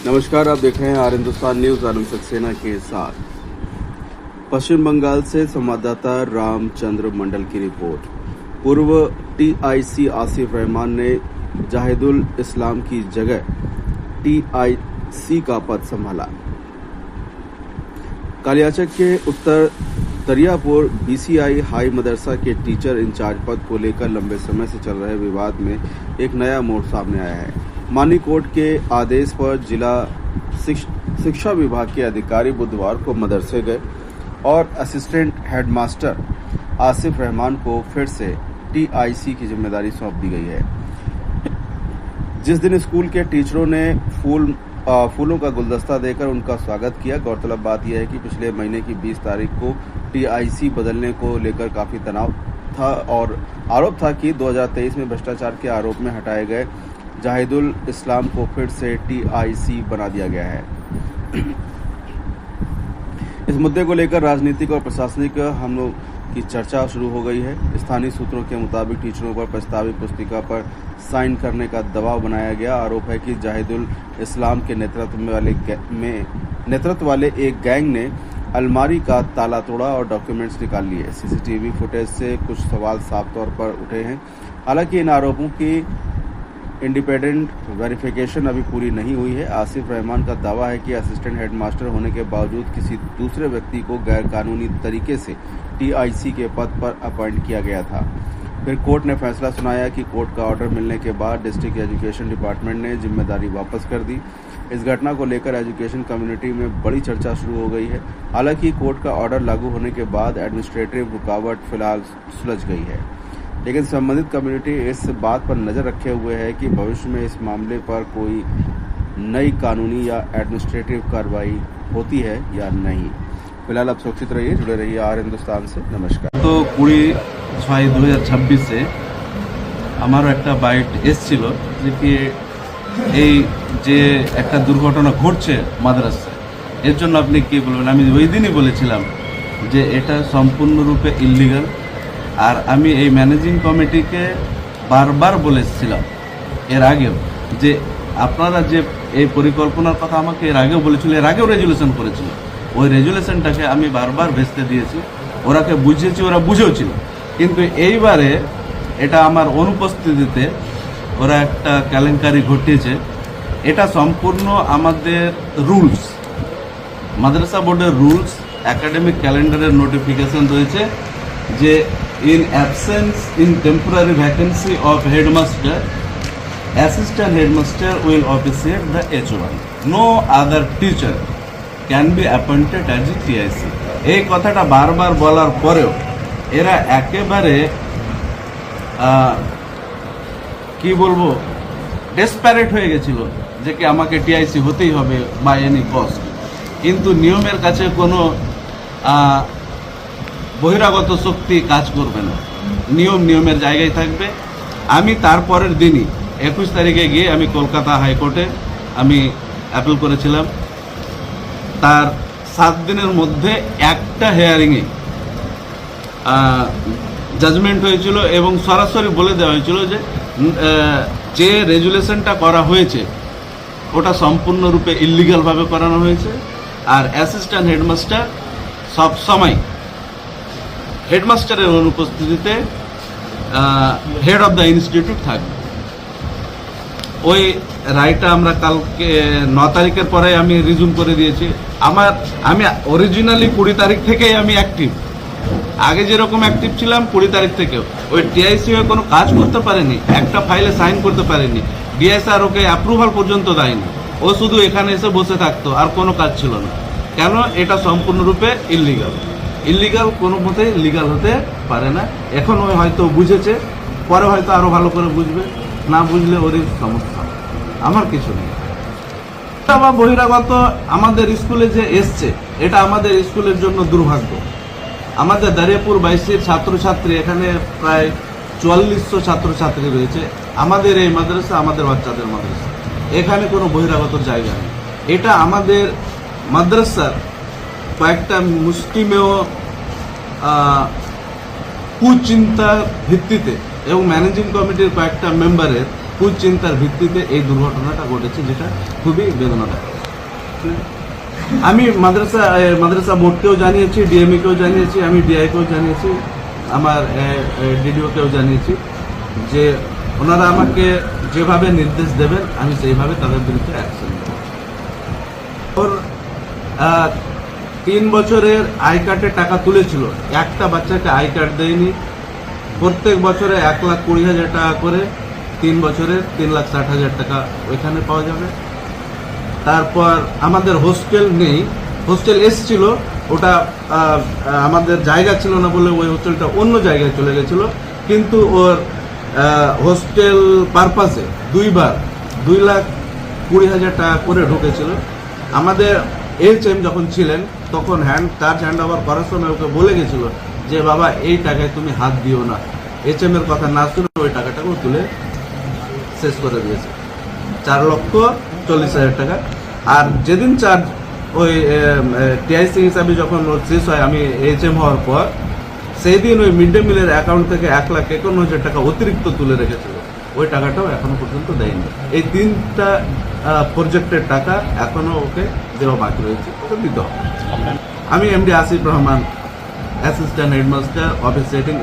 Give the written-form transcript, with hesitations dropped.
नमस्कार, आप देख रहे हैं आर हिंदुस्तान न्यूज आलम सक्सेना के साथ। पश्चिम बंगाल से संवाददाता रामचंद्र मंडल की रिपोर्ट। पूर्व टीआईसी आसिफ रहमान ने जाहिदुल इस्लाम की जगह टीआईसी का पद संभाला। कालियाचक के उत्तर दरियापुर बीसीआई हाई मदरसा के टीचर इंचार्ज पद को लेकर लंबे समय से चल रहे विवाद में एक नया मोड़ सामने आया है। मानी कोर्ट के आदेश पर जिला शिक्षा विभाग के अधिकारी बुधवार को मदरसे गए और असिस्टेंट हेडमास्टर आसिफ रहमान को फिर से टीआईसी की जिम्मेदारी सौंप दी गई है। जिस दिन स्कूल के टीचरों ने फूलों का गुलदस्ता देकर उनका स्वागत किया। गौरतलब बात यह है कि पिछले महीने की 20 तारीख को टीआईसी बदलने को लेकर काफी तनाव था और आरोप था कि 2023 में भ्रष्टाचार के आरोप में हटाए गए जाहिदुल इस्लाम को फिर से टीआईसी बना दिया गया है। इस मुद्दे को लेकर राजनीतिक और प्रशासनिक हमलों की चर्चा शुरू हो गई है। स्थानीय सूत्रों के मुताबिक टीचरों पर प्रस्तावित पुस्तिका पर साइन करने का दबाव बनाया गया। आरोप है कि जाहिदुल इस्लाम के नेतृत्व वाले एक गैंग ने अलमारी का ताला तोड़ा और डॉक्यूमेंट्स निकाल लिए। सीसीटीवी फुटेज से कुछ सवाल साफ तौर पर उठे हैं। हालांकि इन आरोपों की इंडिपेंडेंट वेरिफिकेशन अभी पूरी नहीं हुई है। आसिफ रहमान का दावा है कि असिस्टेंट हेडमास्टर होने के बावजूद किसी दूसरे व्यक्ति को गैर कानूनी तरीके से टीआईसी के पद पर अपॉइंट किया गया था। फिर कोर्ट ने फैसला सुनाया कि कोर्ट का ऑर्डर मिलने के बाद डिस्ट्रिक्ट एजुकेशन डिपार्टमेंट ने जिम्मेदारी वापस कर दी। इस घटना को लेकर एजुकेशन कम्युनिटी में बड़ी चर्चा शुरू हो गई है। हालांकि कोर्ट का ऑर्डर लागू होने के बाद एडमिनिस्ट्रेटिव रुकावट फिलहाल सुलझ गई है, लेकिन संबंधित कम्युनिटी इस बात पर नजर रखे हुए है कि भविष्य में इस मामले पर कोई नई कानूनी या एडमिनिस्ट्रेटिव कार्रवाई होती है या नहीं। फिलहाल आप सुरक्षित रहिए, जुड़े रहिए आर हिंदुस्तान से। नमस्कार। तो 20/6/2026 আমারও একটা বাইট এসেছিল যে কি এই যে একটা দুর্ঘটনা ঘটছে মাদ্রাসায়, এর জন্য আপনি কি বলবেন। আমি ওই দিনই বলেছিলাম যে এটা সম্পূর্ণরূপে ইললিগাল। আর আমি এই ম্যানেজিং কমিটিকে বারবার বলেছিলাম এর আগেও যে আপনারা যে এই পরিকল্পনার কথা আমাকে এর আগেও বলেছিল, এর আগেও রেজুলেশন করেছিল। ওই রেজুলেশনটাকে আমি বারবার ভেস্তে দিয়েছি, ওরাকে বুঝিয়েছি, ওরা বুঝেওছিল। কিন্তু এইবারে এটা আমার অনুপস্থিতিতে ওরা একটা কেলেঙ্কারি ঘটিয়েছে। এটা সম্পূর্ণ আমাদের রুলস, মাদ্রাসা বোর্ডের রুলস, একাডেমিক ক্যালেন্ডারের নোটিফিকেশন রয়েছে যে in absence in temporary vacancy of headmaster, assistant headmaster will officiate the H1. No other teacher can be appointed as a TIC. এই কথাটা বারবার বলার পরেও এরা একেবারে কি বলবো ডেসপারেট হয়ে গেছিল যে কি আমাকে টিআইসি হতেই হবে বাই এনি কস্ট। কিন্তু নিয়মের কাছে কোনো বহিরাগত শক্তি কাজ করবে না, নিয়মের জায়গায় থাকবে। আমি তারপরের দিনই 21 তারিখে গিয়ে আমি কলকাতা হাইকোর্টে আমি অ্যাপিল করেছিলাম। তার 7 দিনের মধ্যে একটা হেয়ারিংয়ে জাজমেন্ট হয়েছিল এবং সরাসরি বলে দেওয়া হয়েছিল যে রেজুলেশনটা করা হয়েছে ওটা সম্পূর্ণরূপে ইললিগালভাবে করানো হয়েছে। আর অ্যাসিস্ট্যান্ট হেডমাস্টার সব সময় হেডমাস্টারের অনুপস্থিতিতে হেড অফ দ্য ইনস্টিটিউট থাকবে। ওই রায়টা আমরা কালকে 9 তারিখের পরে আমি রিজুম করে দিয়েছি। আমি অরিজিনালি 20 তারিখ থেকেই আমি অ্যাক্টিভ, আগে যেরকম অ্যাক্টিভ ছিলাম 20 তারিখ থেকেও। ওই টিআইসি হয়ে কোনো কাজ করতে পারেনি, একটা ফাইলে সাইন করতে পারেনি, ডিএসআর ওকে অ্যাপ্রুভাল পর্যন্ত দেয়নি। ও শুধু এখানে এসে বসে থাকতো, আর কোনো কাজ ছিল না। কেন? এটা সম্পূর্ণরূপে ইললিগাল, কোনো মতেই লিগাল হতে পারে না। এখন ওই হয়তো বুঝেছে, পরে হয়তো আরো ভালো করে বুঝবে, না বুঝলে ওরই সমস্যা, আমার কিছু নেই। বা বহিরাগত আমাদের স্কুলে যে এসছে, এটা আমাদের স্কুলের জন্য দুর্ভাগ্য। আমাদের দারিয়াপুর 22 ছাত্রছাত্রী, এখানে প্রায় 4400 ছাত্রছাত্রী রয়েছে। আমাদের এই মাদ্রাসা আমাদের বাচ্চাদের মাদ্রাসা, এখানে কোনো বহিরাগত জায়গা নেই। এটা আমাদের মাদ্রাসার কয়েকটা মুসলিমেও কুচিন্তার ভিত্তিতে এবং ম্যানেজিং কমিটির কয়েকটা মেম্বারের কুচিন্তার ভিত্তিতে এই দুর্ঘটনাটা ঘটেছে, যেটা খুবই বেদনাদায়ক। আমি মাদ্রাসা বোর্ডকেও জানিয়েছি, ডিএমই কেও জানিয়েছি, আমি ডিআই কেও জানিয়েছি, আমার ডিডিও কেও জানিয়েছি যে ওনারা আমাকে যেভাবে নির্দেশ দেবেন আমি সেইভাবে তাদের বিরুদ্ধে অ্যাকশন নেব। ওর 3 বছরের আই কার্ডে টাকা তুলেছিল, একটা বাচ্চাকে আই কার্ড দেয়নি। প্রত্যেক বছরে 1,20,000 টাকা করে 3 বছরে 3,60,000 টাকা ওইখানে পাওয়া যাবে। তারপর আমাদের হোস্টেল নেই, হোস্টেল এসছিল, ওটা আমাদের জায়গা ছিল না বলে ওই হোস্টেলটা অন্য জায়গায় চলে গেছিল, কিন্তু ওর হোস্টেল পারপাসে 2বার 2,20,000 টাকা করে ঢুকেছিল। আমাদের এইচএম যখন ছিলেন তখন চার্জ হ্যান্ড ওভার করার সময় ওকে বলে গেছিল যে বাবা এই টাকায় তুমি হাত দিও না। এইচএম এর কথা না শুনে ওই টাকাটাকেও তুলে শেষ করে দিয়েছে, 4,40,000 টাকা। আর যেদিন চার্জ ওই টিআইসি হিসাবে যখন ওর শেষ হয় আমি এইচএম হওয়ার পর, সেই দিন ওই মিড ডে মিলের অ্যাকাউন্ট থেকে 1,51,000 টাকা অতিরিক্ত তুলে রেখেছিল, ওই টাকাটাও এখনো পর্যন্ত দেয়নি। এই 3টা প্রজেক্টের টাকা এখনো ওকে দেওয়া বাকি রয়েছে, ওকে দিতে হবে। আমি MD Asif Rahman, assistant headmaster, office setting